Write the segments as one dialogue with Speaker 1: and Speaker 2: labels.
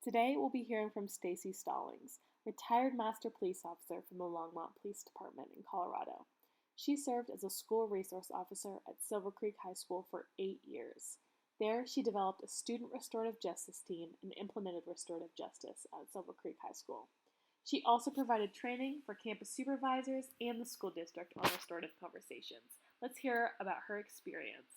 Speaker 1: Today we'll be hearing from Staci Stallings, retired Master Police Officer from the Longmont Police Department in Colorado. She served as a school resource officer at Silver Creek High School for 8 years. There, she developed a student restorative justice team and implemented restorative justice at Silver Creek High School. She also provided training for campus supervisors and the school district on restorative conversations. Let's hear about her experience.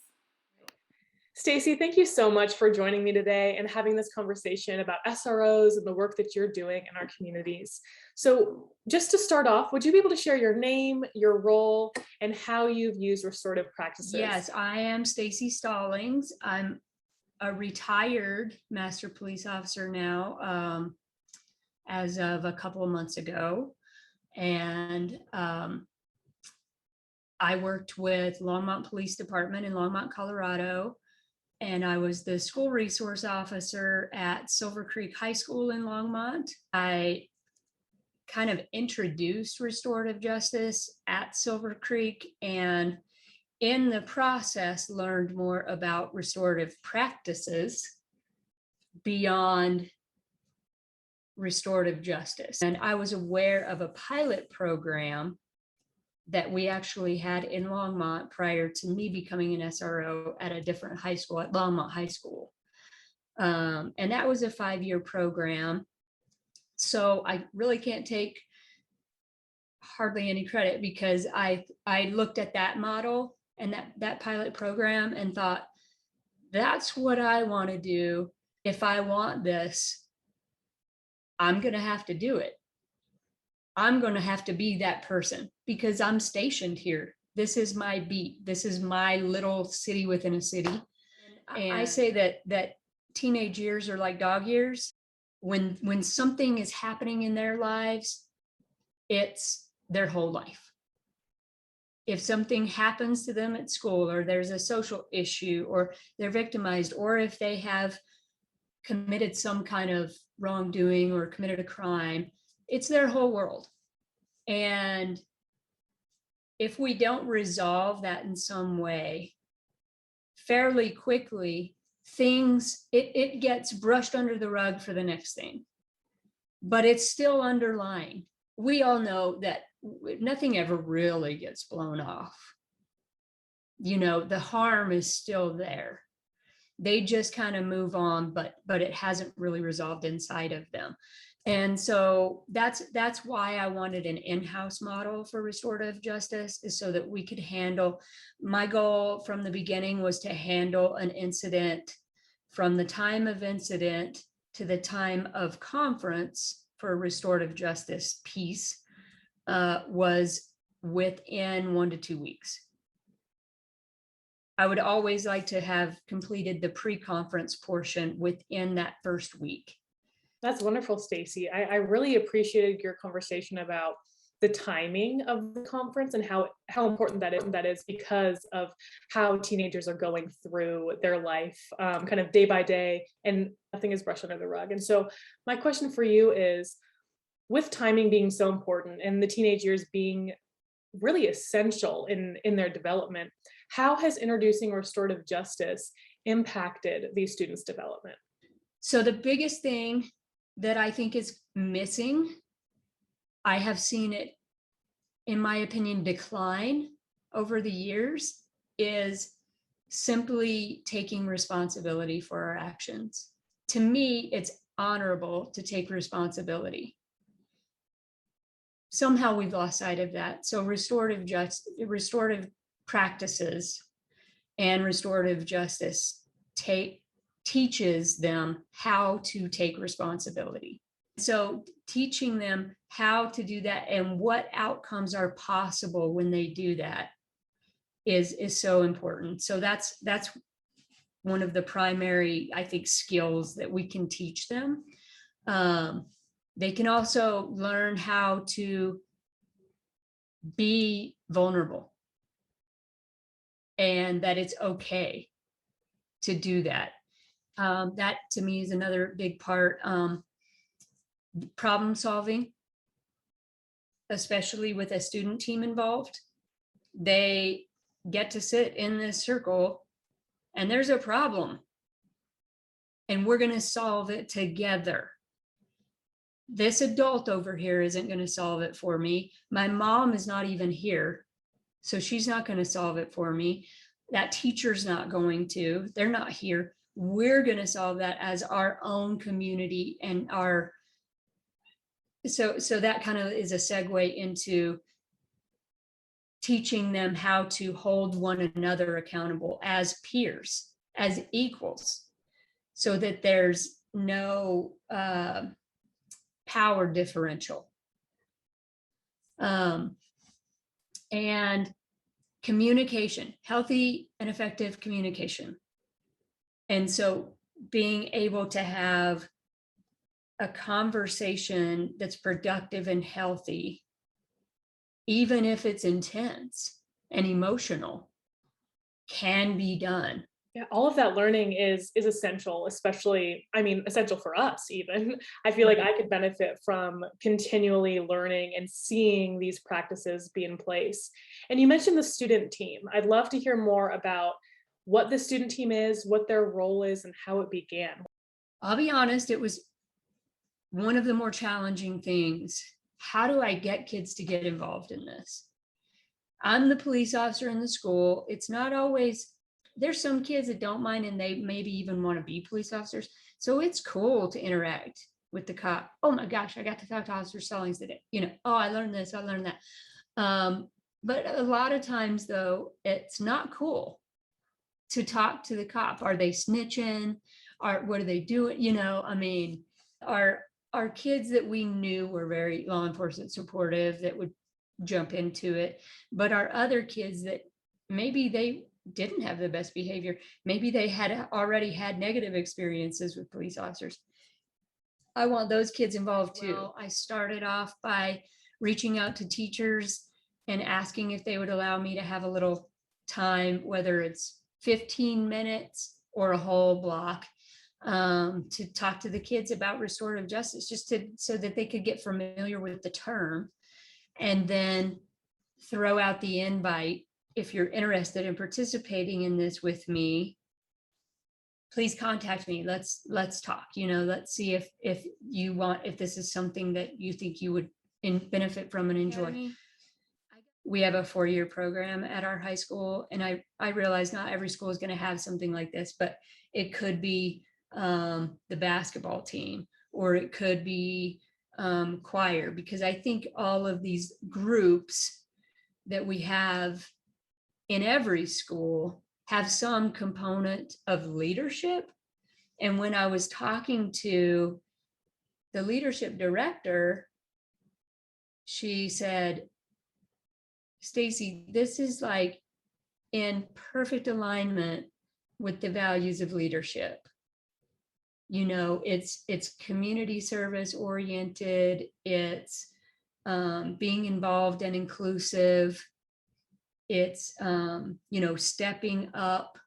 Speaker 2: Staci, thank you so much for joining me today and having this conversation about SROs and the work that you're doing in our communities. So just to start off, would you be able to share your name, your role, and how you've used restorative practices?
Speaker 3: Yes, I am Staci Stallings. I'm a retired Master Police Officer now, as of a couple of months ago. And I worked with Longmont Police Department in Longmont, Colorado. And I was the school resource officer at Silver Creek High School in Longmont. I kind of introduced restorative justice at Silver Creek, and in the process learned more about restorative practices beyond restorative justice. And I was aware of a pilot program that we actually had in Longmont prior to me becoming an SRO at a different high school, at Longmont High School. And that was a 5-year program. So I really can't take hardly any credit, because I looked at that model and that pilot program and thought, that's what I want to do. If I want this, I'm going to have to do it. I'm going to have to be that person because I'm stationed here. This is my beat. This is my little city within a city. And I say that teenage years are like dog years. When something is happening in their lives, it's their whole life. If something happens to them at school, or there's a social issue, or they're victimized, or if they have committed some kind of wrongdoing or committed a crime, it's their whole world. And if we don't resolve that in some way, fairly quickly, it gets brushed under the rug for the next thing. But it's still underlying. We all know that nothing ever really gets blown off. You know, the harm is still there. They just kind of move on, but it hasn't really resolved inside of them. And so that's why I wanted an in-house model for restorative justice, is so that we could handle. My goal from the beginning was to handle an incident from the time of incident to the time of conference for a restorative justice piece was within 1 to 2 weeks. I would always like to have completed the pre-conference portion within that first week.
Speaker 2: That's wonderful, Staci. I really appreciated your conversation about the timing of the conference and how important that is because of how teenagers are going through their life kind of day by day, and nothing is brushed under the rug. And so my question for you is, with timing being so important and the teenage years being really essential in their development, how has introducing restorative justice impacted these students' development?
Speaker 3: So the biggest thing that I think is missing, I have seen it, in my opinion, decline over the years, is simply taking responsibility for our actions. To me, it's honorable to take responsibility. Somehow we've lost sight of that. So restorative practices and restorative justice teaches them how to take responsibility. So teaching them how to do that and what outcomes are possible when they do that is so important. So that's one of the primary, I think, skills that we can teach them. They can also learn how to be vulnerable, and that it's okay to do that. That to me is another big part. Problem solving, especially with a student team involved. They get to sit in this circle and there's a problem and we're going to solve it together. this adult over here isn't going to solve it for me. My mom is not even here, so she's not going to solve it for me. That teacher's not going to. They're not here. We're going to solve that as our own community and our. So that kind of is a segue into teaching them how to hold one another accountable as peers, as equals, so that there's no power differential. And communication, healthy and effective communication. And so being able to have a conversation that's productive and healthy, even if it's intense and emotional, can be done.
Speaker 2: Yeah, all of that learning is essential, especially, I mean, essential for us even. I feel like I could benefit from continually learning and seeing these practices be in place. And you mentioned the student team. I'd love to hear more about what the student team is, what their role is, and how it began.
Speaker 3: I'll be honest, it was one of the more challenging things. How do I get kids to get involved in this? I'm the police officer in the school. It's not always, there's some kids that don't mind and they maybe even want to be police officers. So it's cool to interact with the cop. Oh my gosh, I got to talk to Officer Stallings today. Oh, I learned this, I learned that. But a lot of times though, it's not cool to talk to the cop. Are they snitching? What are they doing? I mean, our kids that we knew were very law enforcement supportive, that would jump into it. But our other kids that maybe they didn't have the best behavior, maybe they had already had negative experiences with police officers. I want those kids involved too. Well, I started off by reaching out to teachers and asking if they would allow me to have a little time, whether it's 15 minutes or a whole block, to talk to the kids about restorative justice, just so that they could get familiar with the term, and then throw out the invite. If you're interested in participating in this with me, please contact me. Let's talk. Let's see if this is something that you think you would benefit from and enjoy. We have a 4-year program at our high school, and I realize not every school is going to have something like this, but it could be the basketball team, or it could be choir, because I think all of these groups that we have in every school have some component of leadership. And when I was talking to the leadership director, she said, Staci, this is like in perfect alignment with the values of leadership. It's community service oriented. It's being involved and inclusive. It's, stepping up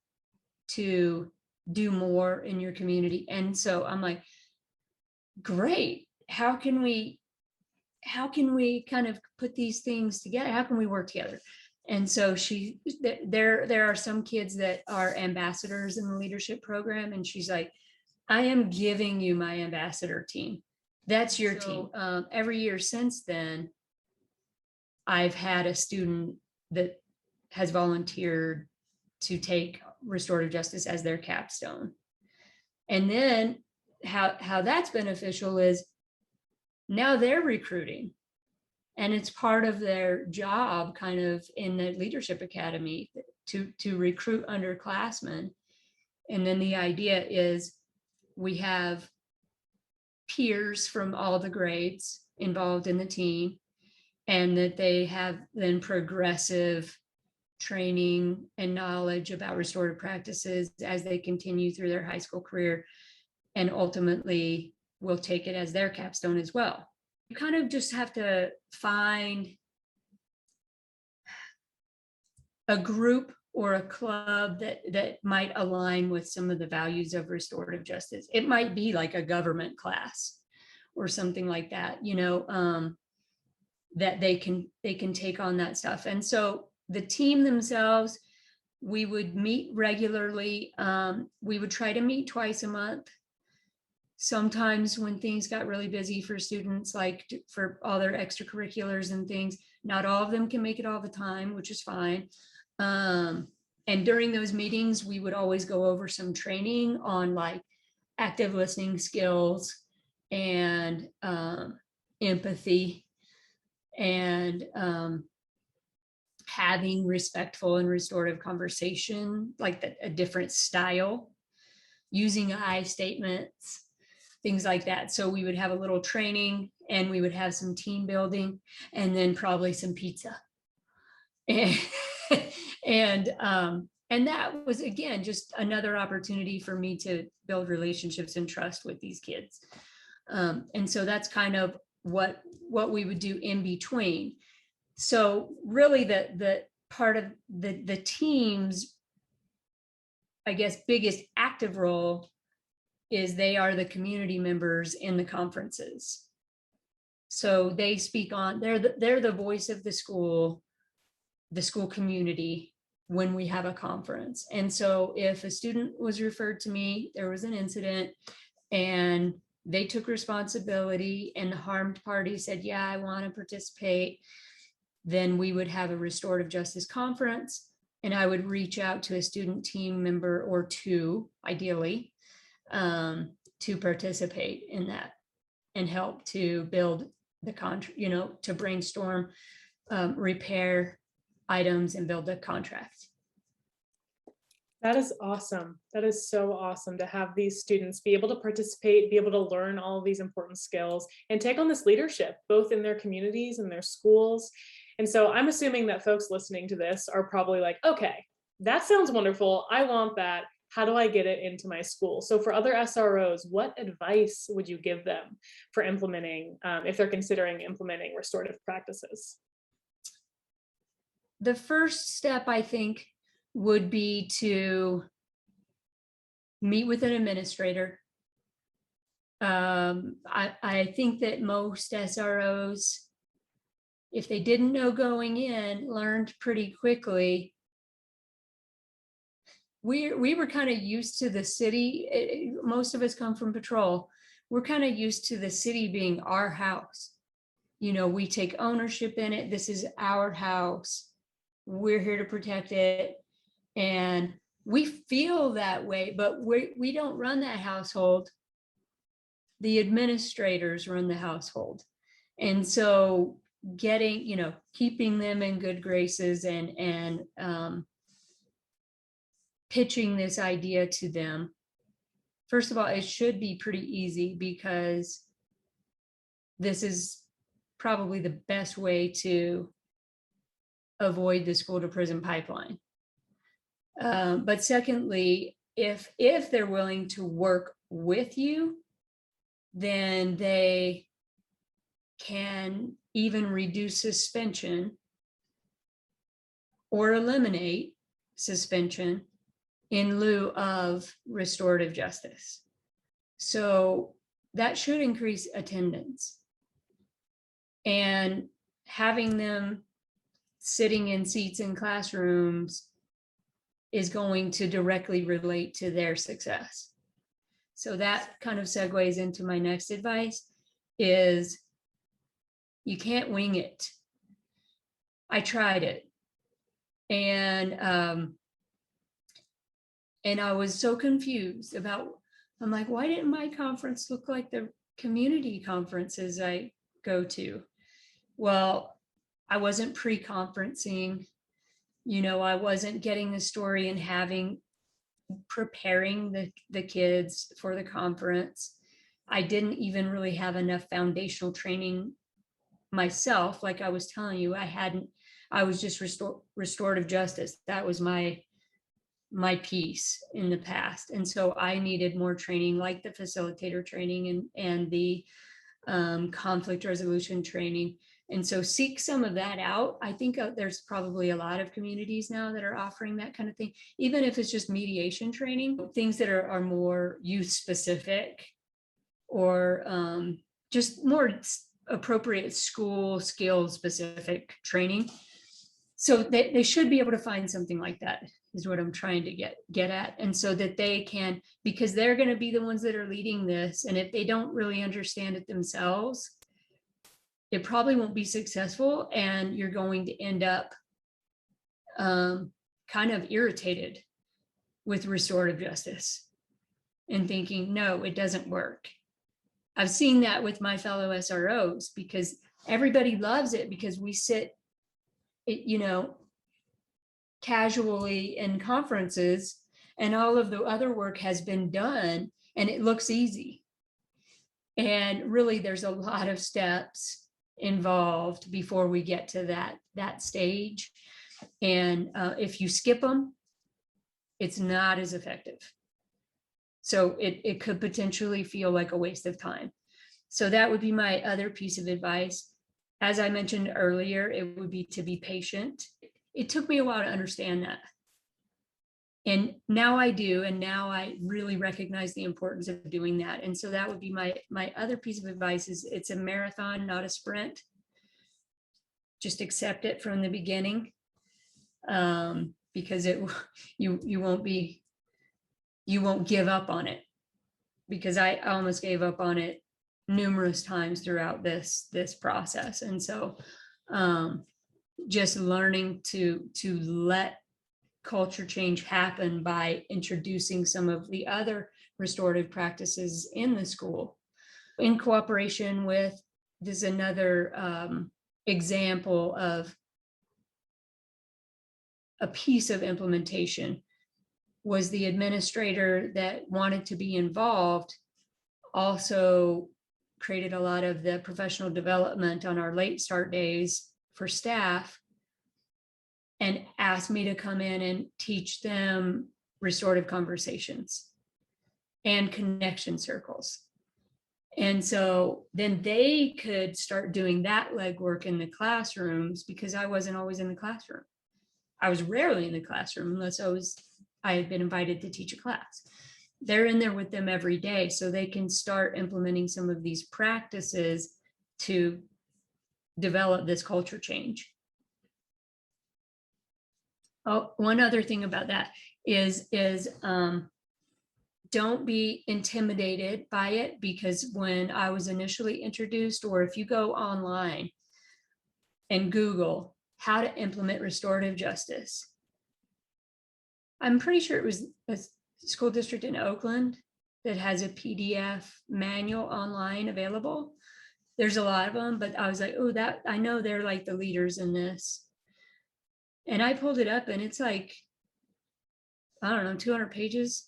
Speaker 3: to do more in your community. And so I'm like, great. How can we kind of put these things together? How can we work together? And so there are some kids that are ambassadors in the leadership program. And she's like, I am giving you my ambassador team. That's your team. Every year since then, I've had a student that has volunteered to take restorative justice as their capstone. And then how that's beneficial is now they're recruiting, and it's part of their job kind of in the leadership academy to recruit underclassmen. And then the idea is we have peers from all the grades involved in the team, and that they have then progressive training and knowledge about restorative practices as they continue through their high school career, and ultimately will take it as their capstone as well. You kind of just have to find a group or a club that might align with some of the values of restorative justice. It might be like a government class or something like that, that they can take on that stuff. And so the team themselves, we would meet regularly. We would try to meet twice a month. Sometimes when things got really busy for students, like for all their extracurriculars and things, not all of them can make it all the time, which is fine. And during those meetings, we would always go over some training on like active listening skills and empathy and having respectful and restorative conversation, like a different style, using I statements, things like that. So we would have a little training and we would have some team building and then probably some pizza. And and that was, again, just another opportunity for me to build relationships and trust with these kids. And so that's kind of what we would do in between. So really the part of the team's, I guess, biggest active role is they are the community members in the conferences. So they speak on, they're the voice of the school community when we have a conference. And so if a student was referred to me, there was an incident and they took responsibility and the harmed party said, yeah, I want to participate, then we would have a restorative justice conference and I would reach out to a student team member or two, ideally, to participate in that and help to build the contract, to brainstorm, repair items and build a contract.
Speaker 2: That is awesome. That is so awesome to have these students be able to participate, be able to learn all of these important skills and take on this leadership, both in their communities and their schools. And so I'm assuming that folks listening to this are probably like, okay, that sounds wonderful. I want that. How do I get it into my school? So for other SROs, what advice would you give them for implementing, if they're considering implementing restorative practices?
Speaker 3: The first step, I think, would be to meet with an administrator. I think that most SROs, if they didn't know going in, learned pretty quickly. We were kind of used to the city. Most of us come from patrol. We're kind of used to the city being our house. We take ownership in it. This is our house. We're here to protect it. And we feel that way, but we don't run that household. The administrators run the household. And so keeping them in good graces and pitching this idea to them. First of all, it should be pretty easy because this is probably the best way to avoid the school to prison pipeline. But secondly, if they're willing to work with you, then they can even reduce suspension or eliminate suspension in lieu of restorative justice. So that should increase attendance. And having them sitting in seats in classrooms is going to directly relate to their success. So that kind of segues into my next advice is you can't wing it. I tried it. And I was so confused I'm like, why didn't my conference look like the community conferences I go to? Well, I wasn't pre-conferencing. I wasn't getting the story and preparing the kids for the conference. I didn't even really have enough foundational training myself. Like I was telling you, I was just restorative justice. That was my piece in the past. And so I needed more training, like the facilitator training and the conflict resolution training. And so seek some of that out. I think there's probably a lot of communities now that are offering that kind of thing, even if it's just mediation training, things that are more youth specific or just more appropriate school skill specific training. So they should be able to find something like that, is what I'm trying to get at. And so that they can, because they're going to be the ones that are leading this. And if they don't really understand it themselves, it probably won't be successful. And you're going to end up kind of irritated with restorative justice and thinking, no, it doesn't work. I've seen that with my fellow SROs, because everybody loves it because we sit, casually in conferences and all of the other work has been done and it looks easy. And really there's a lot of steps involved before we get to that stage. And if you skip them, it's not as effective. So it could potentially feel like a waste of time. So that would be my other piece of advice. As I mentioned earlier, it would be to be patient. It took me a while to understand that. And now I do. And now I really recognize the importance of doing that. And so that would be my other piece of advice is it's a marathon, not a sprint. Just accept it from the beginning, because you won't give up on it, because I almost gave up on it numerous times throughout this process. And so just learning to let culture change happen by introducing some of the other restorative practices in the school in cooperation with, this is another example of a piece of implementation, was the administrator that wanted to be involved also created a lot of the professional development on our late start days for staff and asked me to come in and teach them restorative conversations and connection circles. And so then they could start doing that legwork in the classrooms, because I wasn't always in the classroom. I was rarely in the classroom unless I had been invited to teach a class. They're in there with them every day, so they can start implementing some of these practices to develop this culture change. Oh, one other thing about that is don't be intimidated by it, because when I was initially introduced, or if you go online and Google how to implement restorative justice, I'm pretty sure it was a school district in Oakland that has a PDF manual online available. There's a lot of them, but I was like, oh, that I know they're like the leaders in this. And I pulled it up and it's like, I don't know, 200 pages.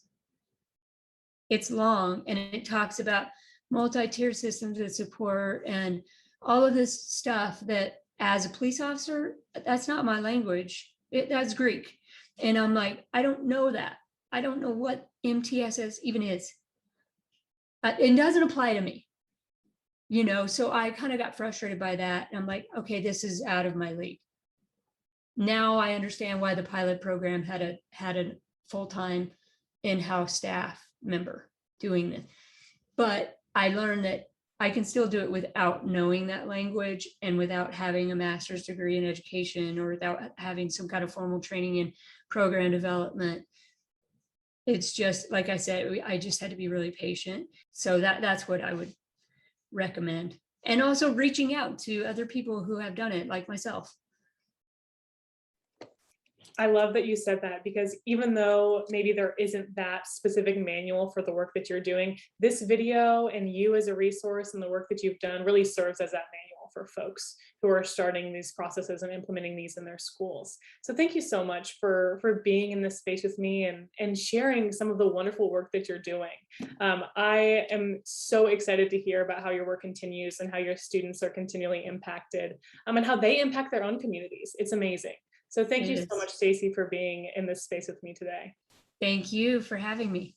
Speaker 3: It's long and it talks about multi-tier systems of support and all of this stuff that as a police officer, that's not my language. That's Greek. And I'm like, I don't know that. I don't know what MTSS even is. It doesn't apply to me, so I kind of got frustrated by that. And I'm like, okay, this is out of my league. Now I understand why the pilot program had a full-time in-house staff member doing this. But I learned that I can still do it without knowing that language and without having a master's degree in education or without having some kind of formal training in program development. It's just, like I said, I just had to be really patient. So that's what I would recommend. And also reaching out to other people who have done it, like myself.
Speaker 2: I love that you said that, because even though maybe there isn't that specific manual for the work that you're doing, this video and you as a resource and the work that you've done really serves as that manual for folks who are starting these processes and implementing these in their schools. So thank you so much for being in this space with me and sharing some of the wonderful work that you're doing. I am so excited to hear about how your work continues and how your students are continually impacted, and how they impact their own communities. It's amazing. So thank you so much, Staci, for being in this space with me today.
Speaker 3: Thank you for having me.